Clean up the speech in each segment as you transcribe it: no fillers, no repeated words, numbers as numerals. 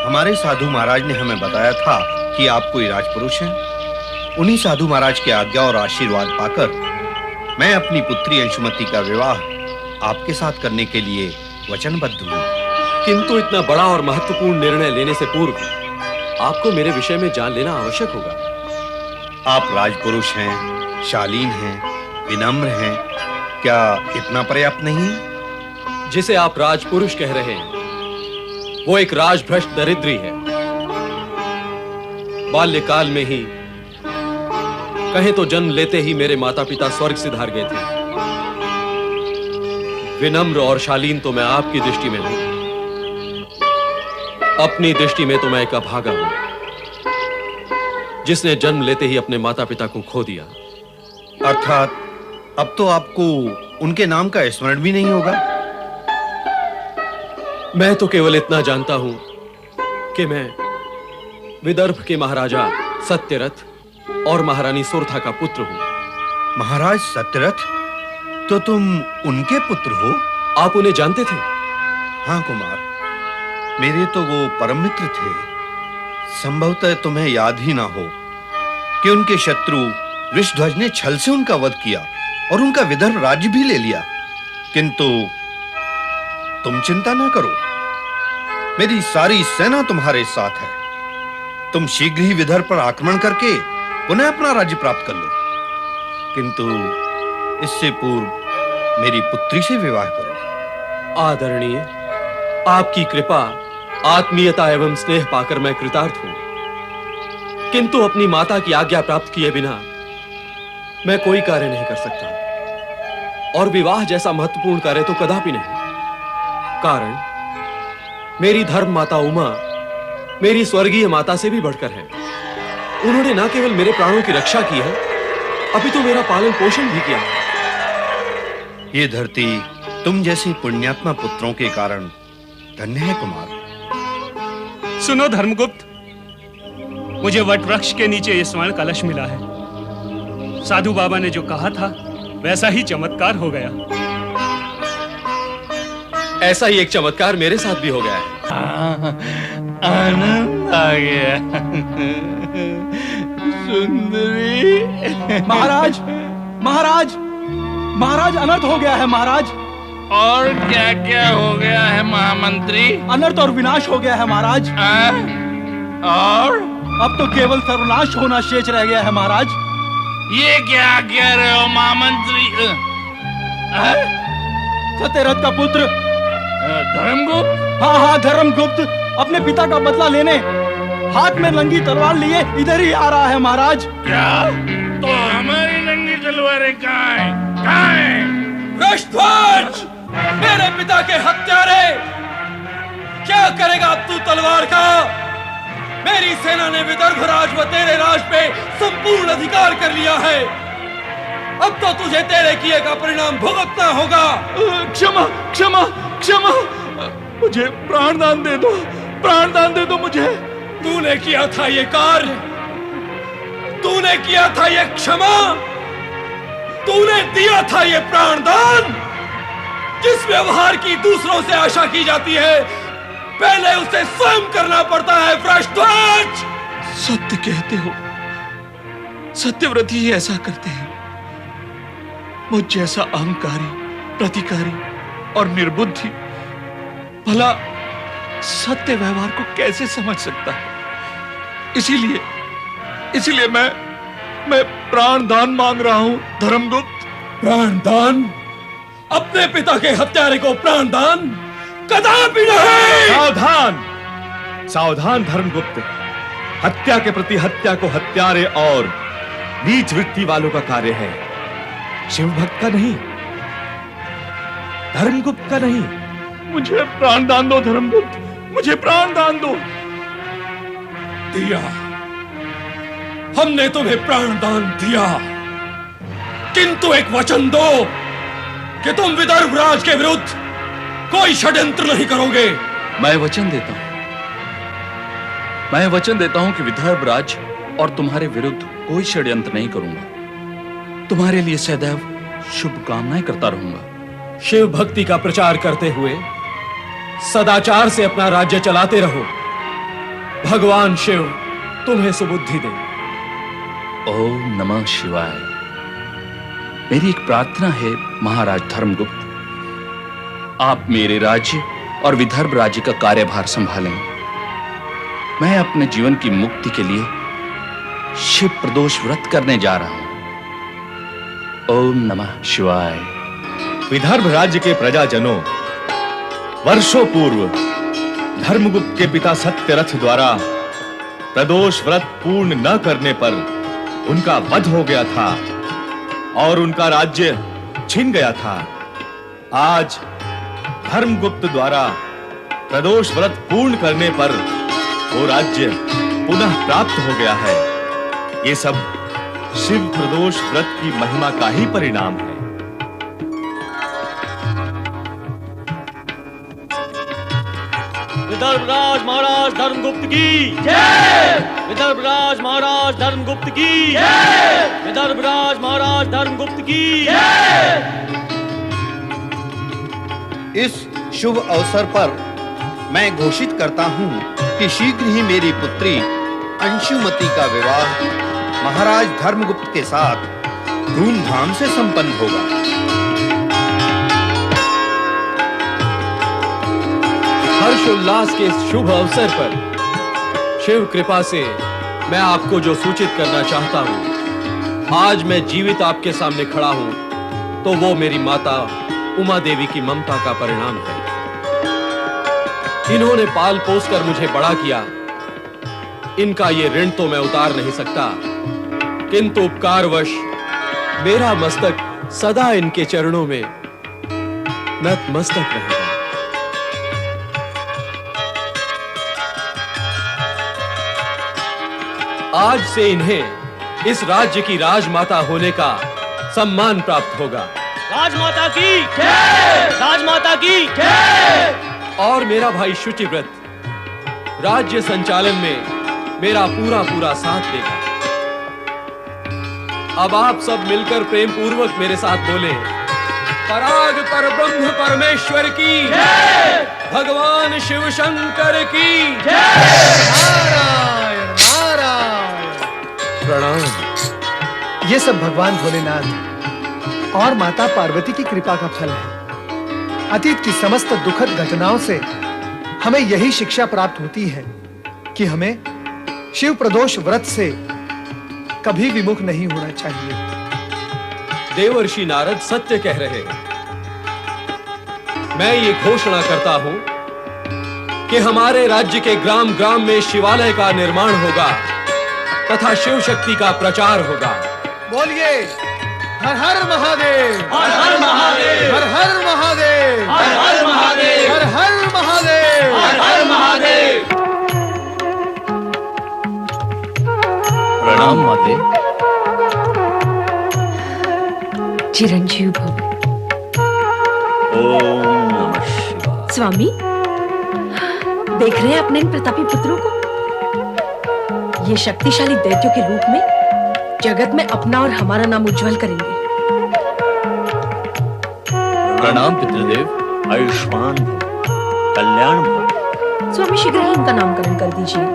हमारे साधु महाराज ने हमें बताया था कि आप कोई राजपुरुष हैं। उन्हीं साधु महाराज की आज्ञा और आशीर्वाद पाकर मैं अपनी पुत्री अंशुमति का विवाह आपके साथ करने के लिए वचनबद्ध हूँ। किंतु इतना बड़ा और महत्वपूर्ण निर्णय लेने से पूर्व आपको मेरे विषय में जान लेना आवश्यक होगा। आप राजपुरुष हैं, शालीन हैं, विनम्र हैं, क्या इतना पर्याप्त नहीं? जिसे आप राजपुरुष कह रहे हैं वो एक राजभ्रष्ट दरिद्री है। बाल्यकाल में ही, कहें तो जन्म लेते ही मेरे माता पिता स्वर्ग सिधार गए थे। विनम्र और शालीन तो मैं आपकी दृष्टि में हूं, अपनी दृष्टि में तो मैं एक अभागा हूं जिसने जन्म लेते ही अपने माता पिता को खो दिया। अर्थात अब तो आपको उनके नाम का स्मरण भी नहीं होगा? मैं तो केवल इतना जानता हूं कि मैं विदर्भ के महाराजा सत्यरथ और महारानी सुरथा का पुत्र हूं। महाराज सत्यरथ? तो तुम उनके पुत्र हो? आप उन्हें जानते थे? हाँ कुमार, मेरे तो वो परम मित्र थे। संभवतः तुम्हें याद ही ना हो कि उनके शत्रु वृषध्वज ने छल से उनका वध किया और उनका विदर्भ राज्य भी ले लिया। किंतु तुम चिंता ना करो, मेरी सारी सेना तुम्हारे साथ है। तुम शीघ्र ही विदर्भ पर आक्रमण करके पुनः अपना राज्य प्राप्त कर लो। किंतु इससे पूर्व मेरी पुत्री से विवाह करो। आदरणीय, आपकी कृपा, आत्मीयता एवं स्नेह पाकर मैं कृतार्थ हूं, किंतु अपनी माता की आज्ञा प्राप्त किए बिना मैं कोई कार्य नहीं कर सकता, और विवाह जैसा महत्वपूर्ण कार्य तो कदापि नहीं। कारण मेरी धर्म माता उमा मेरी स्वर्गीय माता से भी बढ़कर है। उन्होंने न केवल मेरे प्राणों की रक्षा की है, अभी तो मेरा पालन पोषण भी किया है। ये धरती तुम जैसे पुण्यात्मा पुत्रों के कारण धन्य है कुमार। सुनो धर्मगुप्त, मुझे वट वृक्ष के नीचे ये स्वर्ण कलश मिला है। साधु बाबा ने जो कहा था वैसा ही चमत्कार हो गया। ऐसा ही एक चमत्कार मेरे साथ भी हो गया है। आनंद आ गया। सुंदरी। महाराज, महाराज, महाराज, अनर्थ हो गया है महाराज। और क्या क्या हो गया है महामंत्री? अनर्थ और विनाश हो गया है महाराज। और अब तो केवल सर्वनाश होना शेष रह गया है महाराज। ये क्या कह रहे हो महामंत्री? सत्यरथ का पुत्र धर्मगुप्त? हाँ हाँ, धर्मगुप्त अपने पिता का बदला लेने हाथ में नंगी तलवार लिए इधर ही आ रहा है महाराज। क्या? तो हमारी नंगी तलवारें कहाँ हैं? कहाँ हैं? वृषध्वज, मेरे पिता के हत्यारे, क्या करेगा अब तू तलवार का? मेरी सेना ने विदर्भ राज व तेरे राज पे संपूर्ण अधिकार कर लिया है। अब तो तुझे तेरे किए का परिणाम भुगतना होगा। क्षमा, क्षमा, क्षमा, मुझे प्राणदान दे दो, प्राणदान दे दो मुझे। तूने किया था ये कार्य, तूने किया था ये क्षमा, तूने दिया था ये प्राणदान। जिस व्यवहार की दूसरों से आशा की जाती है, पहले उसे स्वयं करना पड़ता है वृषध्वज। सत्य कहते हो, सत्यव्रती ही ऐसा करते हैं। मुझ जैसा अहंकारी, प्रतिकारी और निर्बुद्धि भला सत्य व्यवहार को कैसे समझ सकता है? इसीलिए मैं प्राणदान मांग रहा हूं धर्मगुप्त। प्राणदान? अपने पिता के हत्यारे को प्राणदान? कदापि नहीं। सावधान, सावधान धर्मगुप्त। हत्या के प्रति हत्या को हत्यारे और नीच वृत्ति वालों का कार्य है, शिव भक्त का नहीं, धर्मगुप्त का नहीं। मुझे प्राणदान दो धर्मगुप्त, मुझे प्राणदान दो। दिया, हमने तुम्हें प्राणदान दिया, किंतु एक वचन दो कि तुम विदर्भ राज के विरुद्ध कोई षड्यंत्र नहीं करोगे। मैं वचन देता हूं कि विदर्भ राज और तुम्हारे विरुद्ध कोई षड्यंत्र नहीं करूंगा। तुम्हारे लिए सदैव शुभकामनाएं करता रहूंगा। शिव भक्ति का प्रचार करते हुए सदाचार से अपना राज्य चलाते रहो। भगवान शिव तुम्हें सुबुद्धि दे। ओम नमः शिवाय। मेरी एक प्रार्थना है महाराज धर्मगुप्त, आप मेरे राज्य और विदर्भ राज्य का कार्यभार संभालें। मैं अपने जीवन की मुक्ति के लिए शिव प्रदोष व्रत करने जा रहा हूं। ओम नमः शिवाय। विदर्भ राज्य के प्रजाजनों, वर्षों पूर्व धर्मगुप्त के पिता सत्यरथ द्वारा प्रदोष व्रत पूर्ण न करने पर उनका वध हो गया था और उनका राज्य छिन गया था। आज धर्मगुप्त द्वारा प्रदोष व्रत पूर्ण करने पर वो राज्य पुनः प्राप्त हो गया है। ये सब शिव प्रदोष व्रत की महिमा का ही परिणाम है। विदर्भराज महाराज धर्मगुप्त की जय। विदर्भराज महाराज धर्मगुप्त की जय। विदर्भराज महाराज धर्मगुप्त की जय। इस शुभ अवसर पर मैं घोषित करता हूं कि शीघ्र ही मेरी पुत्री अंशुमति का विवाह महाराज धर्मगुप्त के साथ धूमधाम से संपन्न होगा। हर्षोल्लास के इस शुभ अवसर पर शिव कृपा से मैं आपको जो सूचित करना चाहता हूं, आज मैं जीवित आपके सामने खड़ा हूं तो वो मेरी माता उमा देवी की ममता का परिणाम है। इन्होंने पाल पोस कर मुझे बड़ा किया, इनका ये ऋण तो मैं उतार नहीं सकता, किंतु उपकारवश मेरा मस्तक सदा इनके चरणों में नतमस्तक रहेगा। आज से इन्हें इस राज्य की राजमाता होने का सम्मान प्राप्त होगा। राजमाता की जय। राजमाता की जय। और मेरा भाई शुचिव्रत राज्य संचालन में मेरा पूरा पूरा साथ देगा। अब आप सब मिलकर प्रेम पूर्वक मेरे साथ बोले, पराग पर ब्रह्म परमेश्वर की जय। भगवान शिव शंकर की जय। नारायण नारायण। प्रणाम। ये सब भगवान भोलेनाथ और माता पार्वती की कृपा का फल है। अतीत की समस्त दुखद घटनाओं से हमें यही शिक्षा प्राप्त होती है कि हमें शिव प्रदोष व्रत से कभी विमुख नहीं होना चाहिए। देवर्षि नारद सत्य कह रहे हैं। मैं ये घोषणा करता हूं कि हमारे राज्य के ग्राम ग्राम में शिवालय का निर्माण होगा तथा शिव शक्ति का प्रचार होगा। बोलिए हर हर महादेव। हर हर महादेव। हर हर महादेव। हर हर महादेव। हर हर महादेव। हर हर महादेव। प्रणाम माते। चिरंजीव भव। ओम नमः शिवाय। स्वामी, देख रहे हैं अपने इन प्रतापी पुत्रों को? ये शक्तिशाली दैत्यों के रूप में जगत में अपना और हमारा नाम उज्जवल करेंगे। प्रणाम पितृदेव। आयुष्मान भव, कल्याण भव। स्वामी, शीघ्र ही इनका नामकरण कर दीजिए।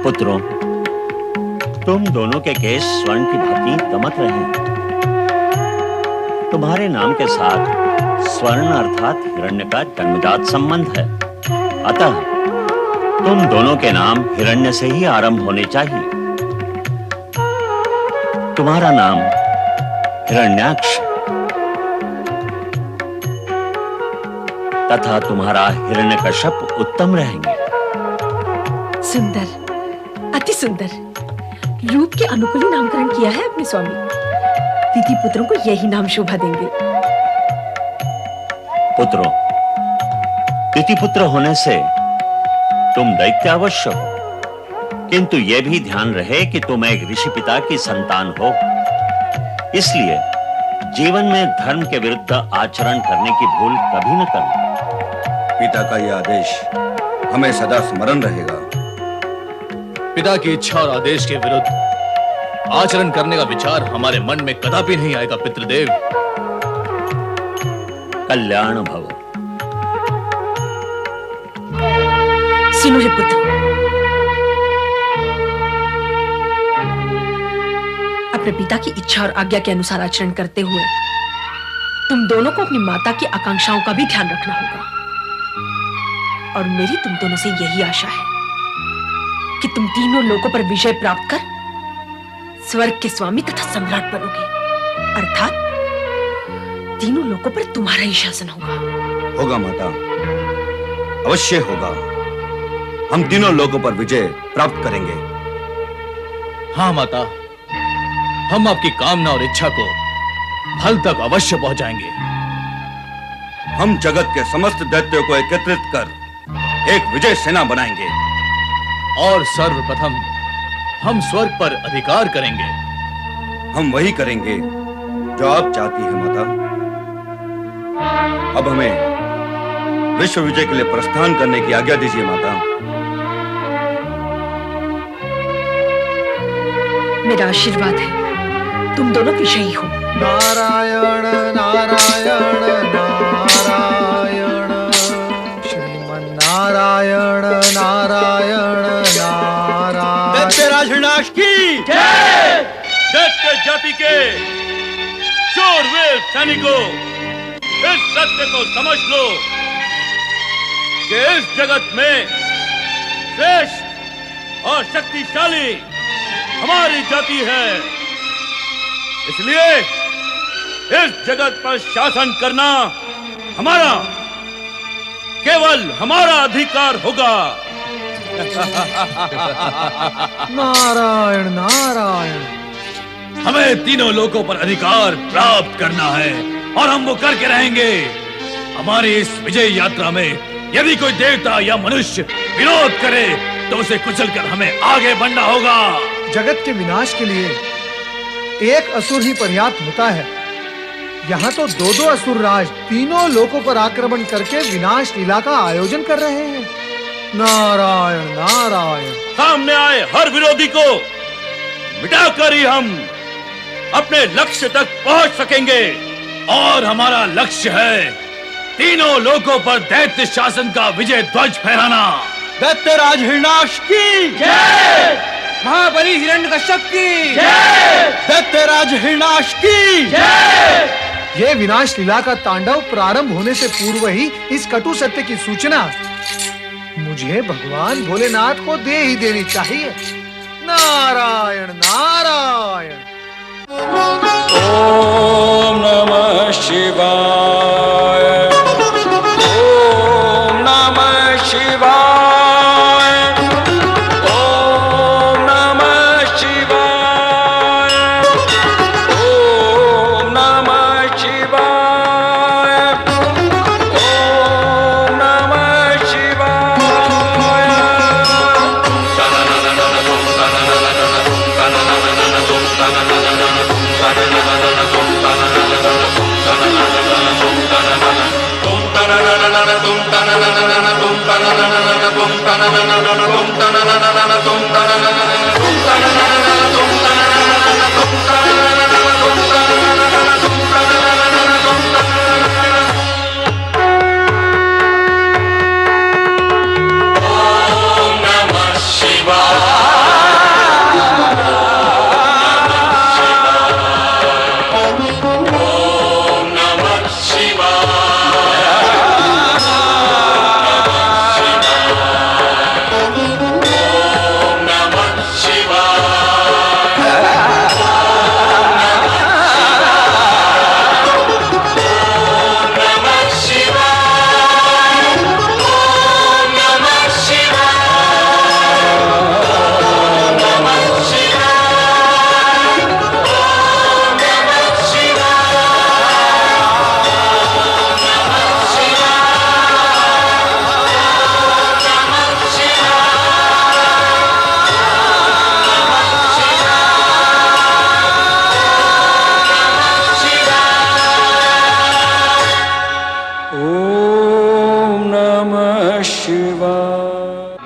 पुत्रों, तुम दोनों के केस स्वर्ण की भांति दमक रहे हैं। तुम्हारे नाम के साथ स्वर्ण अर्थात हिरण्य का जन्मजात संबंध है, अतः तुम दोनों के नाम हिरण्य से ही आरंभ होने चाहिए। तुम्हारा नाम हिरण्याक्ष तथा तुम्हारा हिरण्यकश्यप उत्तम रहेंगे। सुंदर, अति सुंदर। रूप के अनुकूल ही नामकरण किया है अपने स्वामी। दीदी पुत्रों को यही नाम शोभा देंगे। पुत्रों, तिथि पुत्र होने से तुम दैत्य अवश्य हो, किंतु यह भी ध्यान रहे कि तुम एक ऋषि पिता की संतान हो। इसलिए जीवन में धर्म के विरुद्ध आचरण करने की भूल कभी न करना। पिता का यह आदेश हमें सदा स्मरण रहेगा। पिता की इच्छा और आदेश के विरुद्ध आचरण करने का विचार हमारे मन में कदापि नहीं आएगा पितृदेव। कल्याण भव। सुनो रे पुत्र, अपने पिता की इच्छा और आज्ञा के अनुसार आचरण करते हुए तुम दोनों को अपनी माता की आकांक्षाओं का भी ध्यान रखना होगा। और मेरी तुम दोनों से यही आशा है कि तुम तीनों लोगों पर विजय प्राप्त कर स्वर्ग के स्वामी तथा सम्राट बनोगे, अर्थात तीनों लोगों पर तुम्हारा ही शासन होगा। होगा माता, अवश्य होगा। हम तीनों लोगों पर विजय प्राप्त करेंगे। हाँ माता, हम आपकी कामना और इच्छा को फल तक अवश्य पहुंचाएंगे। हम जगत के समस्त दैत्यों को एकत्रित कर एक विजय सेना बनाएंगे और सर्वप्रथम हम स्वर्ग पर अधिकार करेंगे। हम वही करेंगे जो आप चाहती हैं माता। अब हमें विश्व विजय के लिए प्रस्थान करने की आज्ञा दीजिए माता। मेरा आशीर्वाद है तुम दोनों विजयी हो। नारायण नारायण नारायण, श्रीमन नारायण नारायण नारायण। दैत्यराज हिरण्याक्ष की जय। दैत्य जाति के शूरवीर सैनिकों, इस सत्य को समझ लो कि इस जगत में श्रेष्ठ और शक्तिशाली हमारी जाति है। इसलिए इस जगत पर शासन करना हमारा, केवल हमारा अधिकार होगा। नारायण नारायण। हमें तीनों लोगों पर अधिकार प्राप्त करना है और हम वो करके रहेंगे। हमारी इस विजय यात्रा में यदि कोई देवता या मनुष्य विरोध करे तो उसे कुचलकर हमें आगे बढ़ना होगा। जगत के विनाश के लिए एक असुर ही पर्याप्त होता है। यहाँ तो दो दो असुर राज तीनों लोकों पर आक्रमण करके विनाश लीला का आयोजन कर रहे हैं। नारायण नारायण। सामने आए हर विरोधी को मिटाकर ही हम अपने लक्ष्य तक पहुंच सकेंगे। और हमारा लक्ष्य है तीनों लोकों पर दैत्य शासन का विजय ध्वज फहराना। दैत्यराज हिरण्याक्ष की जय। महाबली हिरण्यकश्यप की जय। दैत्यराज हिरण्याक्ष की जय। ये विनाश लीला का तांडव प्रारंभ होने से पूर्व ही इस कटु सत्य की सूचना मुझे भगवान भोलेनाथ को दे ही देनी चाहिए। नारायण नारायण। ओम नमः शिवाय। ओम नमः शिवाय। ओम नमः शिवाय। ओम नमः शिवाय। ओम नमः शिवाय।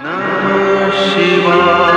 नमः शिवाय।